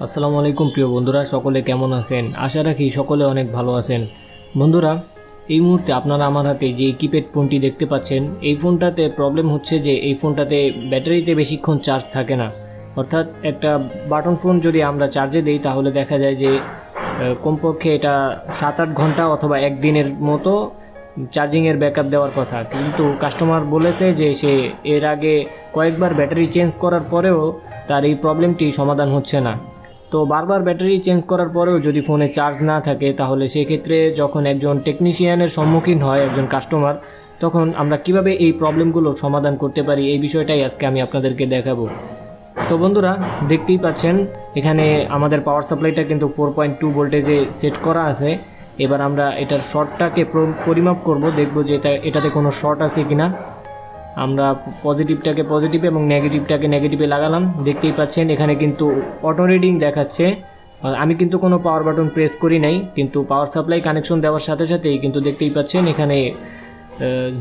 আসসালামু আলাইকুম প্রিয় বন্ধুরা, সকলে কেমন আছেন? আশা রাখি সকলে অনেক ভালো আছেন। বন্ধুরা, এই মুহূর্তে আপনারা আমার হাতে যে কিপ্যাড ফোনটি দেখতে পাচ্ছেন, এই ফোনটাতে প্রবলেম হচ্ছে যে এই ফোনটাতে ব্যাটারিতে বেশিক্ষণ চার্জ থাকে না। অর্থাৎ একটা বাটন ফোন যদি আমরা চার্জে দিই তাহলে দেখা যায় যে কমপক্ষে এটা 7-8 ঘন্টা অথবা একদিনের মতো চার্জিংয়ের ব্যাকআপ দেওয়ার কথা, কিন্তু কাস্টমার বলেছে যে সে এর আগে কয়েকবার ব্যাটারি চেঞ্জ করার পরেও তার এই প্রবলেমটি সমাধান হচ্ছে না। তো বারবার ব্যাটারি চেঞ্জ করার পরেও যদি ফোনে চার্জ না থাকে তাহলে সেক্ষেত্রে যখন একজন টেকনিশিয়ানের সম্মুখীন হয় একজন কাস্টমার, তখন আমরা কিভাবে এই প্রবলেমগুলোর সমাধান করতে পারি এই বিষয়টাই আজকে আমি আপনাদেরকে দেখাবো। তো বন্ধুরা, দেখতেই পাচ্ছেন এখানে আমাদের পাওয়ার সাপ্লাইটা কিন্তু 4.2 ভোল্টেজে সেট করা আছে। এবার আমরা এটার শর্টটাকে পরিমাপ করব, দেখব যে এটাতে কোনো শর্ট আছে কিনা। আমরা পজিটিভটাকে পজিটিভ এবং নেগেটিভটাকে নেগেটিভে লাগালাম। দেখতেই পাচ্ছেন এখানে কিন্তু অটো রিডিং দেখাচ্ছে। আমি কিন্তু কোনো পাওয়ার বাটন প্রেস করি নাই, কিন্তু পাওয়ার সাপ্লাই কানেকশন দেওয়ার সাথে সাথেই কিন্তু দেখতেই পাচ্ছেন এখানে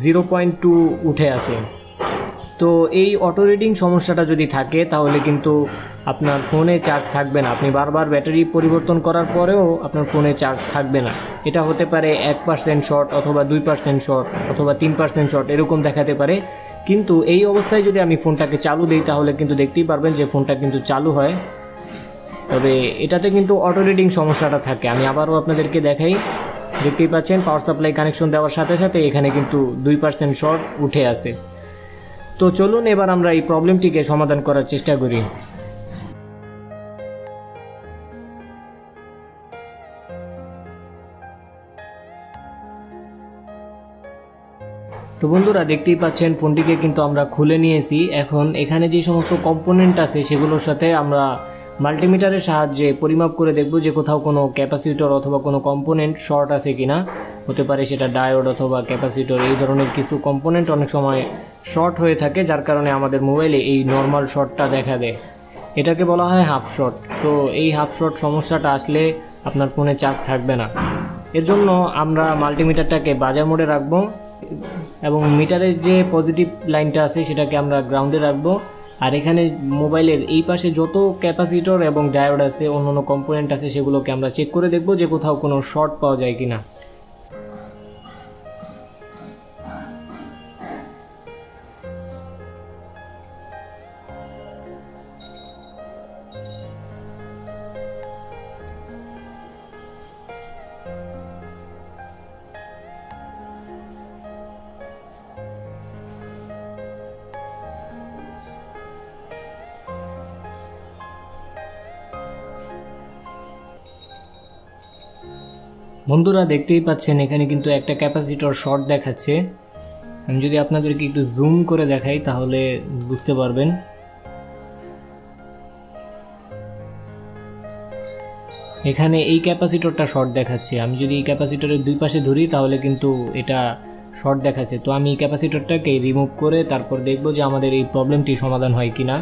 0.2 উঠে আছে। তো এই অটো রিডিং সমস্যাটা যদি থাকে তাহলে কিন্তু আপনার ফোনে চার্জ থাকবে না। আপনি বারবার ব্যাটারি পরিবর্তন করার পরেও আপনার ফোনে চার্জ থাকবে না। এটা হতে পারে 1% শর্ট অথবা 2% শর্ট অথবা 3% শর্ট, এরকম দেখাতে পারে। কিন্তু এই অবস্থায় যদি আমি ফোনটাকে চালু দিই তাহলে কিন্তু দেখতেই পারবেন যে ফোনটা কিন্তু চালু হয়, তবে এটাতে কিন্তু অটো রিডিং সমস্যাটা থাকে। আমি আবারও আপনাদেরকে দেখাই। দেখতেই পাচ্ছেন পাওয়ার সাপ্লাই কানেকশন দেওয়ার সাথে সাথে এখানে কিন্তু 2% শর্ট উঠে আছে। তো চলুন এবার আমরা এই প্রবলেমটিকে সমাধান করার চেষ্টা করি। তো বন্ধুরা, দেখতেই পাচ্ছেন ফোনটিকে কিন্তু আমরা খুলে নিয়েছি। এখন এখানে যে সমস্ত কম্পোনেন্ট আছে সেগুলোর সাথে আমরা মাল্টিমিটারের সাহায্যে পরিমাপ করে দেখব যে কোথাও কোনো ক্যাপাসিটর অথবা কোনো কম্পোনেন্ট শর্ট আছে কিনা। হতে পারে সেটা ডায়োড অথবা ক্যাপাসিটর, এই ধরনের কিছু কম্পোনেন্ট অনেক সময় শর্ট হয়ে থাকে, যার কারণে আমাদের মোবাইলে এই নর্মাল শর্টটা দেখা দেয়। এটাকে বলা হয় হাফ শর্ট। তো এই হাফ শর্ট সমস্যাটা আসলে আপনার ফোনে চার্জ থাকবে না। এর জন্য আমরা মাল্টিমিটারটাকে বাজার মোডে রাখবো এবং মিটারের যে পজিটিভ লাইনটা আছে সেটাকে আমরা গ্রাউন্ডে রাখবো। আর এখানে মোবাইলের এই পাশে যত ক্যাপাসিটর এবং ডায়োড আছে, অন্যান্য কম্পোনেন্ট আছে, সেগুলোকে আমরা চেক করে দেখব যে কোথাও কোনো শর্ট পাওয়া যায় কিনা। বন্ধুরা, দেখতেই পাচ্ছেন এখানে কিন্তু একটা ক্যাপাসিটর শর্ট দেখাচ্ছে। আমি যদি আপনাদেরকে একটু জুম করে দেখাই তাহলে বুঝতে পারবেন। এখানে এই ক্যাপাসিটরটা শর্ট দেখাচ্ছে। আমি যদি এই ক্যাপাসিটরের দুই পাশে ধরি তাহলে কিন্তু এটা শর্ট দেখাচ্ছে। তো আমি এই ক্যাপাসিটরটাকে রিমুভ করে তারপর দেখব যে আমাদের এই প্রবলেমটি সমাধান হয় কিনা।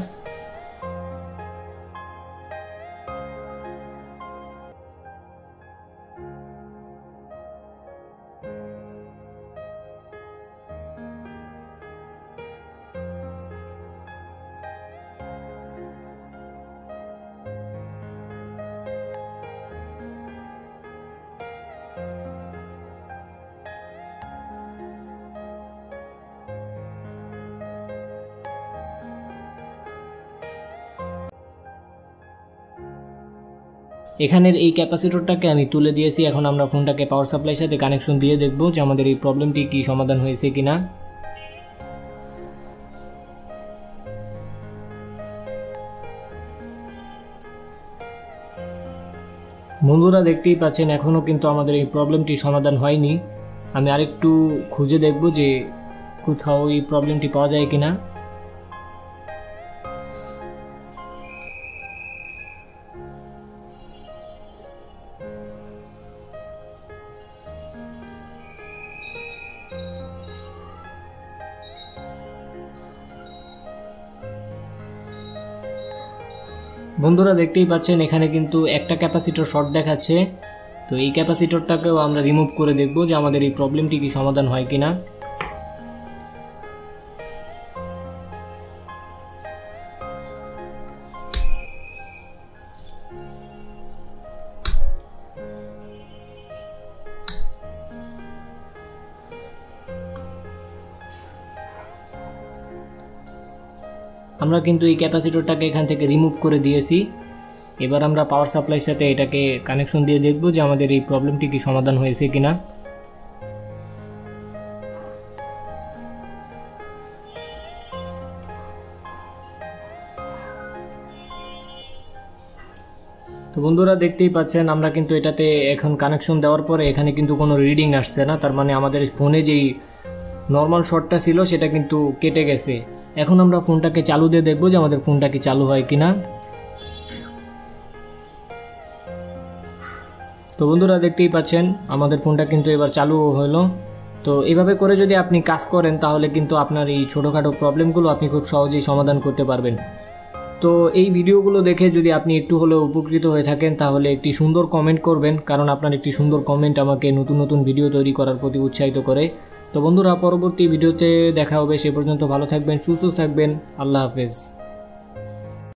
এখানের এই ক্যাপাসিটরটাকে আমি তুলে দিয়েছি। এখন আমরা ফোনটাকে পাওয়ার সাপ্লাইয়ের সাথে কানেকশন দিয়ে দেখব যে আমাদের এই প্রবলেমটি কি সমাধান হয়েছে কিনা। বন্ধুরা, দেখতেই পাচ্ছেন এখনও কিন্তু আমাদের এই প্রবলেমটি সমাধান হয়নি। আমি আরেকটু খুঁজে দেখব যে কোথাও এই প্রবলেমটি পাওয়া যায় কিনা। বন্ধুরা, দেখতেই পাচ্ছেন এখানে কিন্তু একটা ক্যাপাসিটর শর্ট দেখাচ্ছে। তো এই ক্যাপাসিটরটাকেও আমরা রিমুভ করে দেখব যে আমাদের এই প্রবলেমটি কি সমাধান হয় কিনা। আমরা কিন্তু এই ক্যাপাসিটরটাকে এখান থেকে রিমুভ করে দিয়েছি। এবার আমরা পাওয়ার সাপ্লাইয়ের সাথে এটাকে কানেকশন দিয়ে দেখব যে আমাদের এই প্রবলেমটি কি সমাধান হয়েছে কিনা। তো বন্ধুরা দেখতেই পাচ্ছেন আমরা কিন্তু এটাতে এখন কানেকশন দেওয়ার পরে এখানে কিন্তু কোনো রিডিং আসছে না, তার মানে আমাদের ফোনে যেই নর্মাল শর্টটা ছিল সেটা কিন্তু কেটে গেছে। এখন আমরা ফোনটাকে চালু দিয়ে দেখব যে আমাদের ফোনটা কি চালু হয় কিনা। তো বন্ধুরা দেখতেই পাচ্ছেন আমাদের ফোনটা কিন্তু এবার চালু হলো। তো এভাবে করে যদি আপনি কাজ করেন তাহলে কিন্তু আপনার এই ছোটোখাটো প্রবলেমগুলো আপনি খুব সহজেই সমাধান করতে পারবেন। তো এই ভিডিওগুলো দেখে যদি আপনি একটু হলেও উপকৃত হয়ে থাকেন তাহলে একটি সুন্দর কমেন্ট করবেন, কারণ আপনার একটি সুন্দর কমেন্ট আমাকে নতুন নতুন ভিডিও তৈরি করার প্রতি উৎসাহিত করে। তো বন্ধুরা পরবর্তী ভিডিওতে দেখা হবে, সে পর্যন্ত ভালো থাকবেন, সুস্থ থাকবেন, আল্লাহ হাফেজ।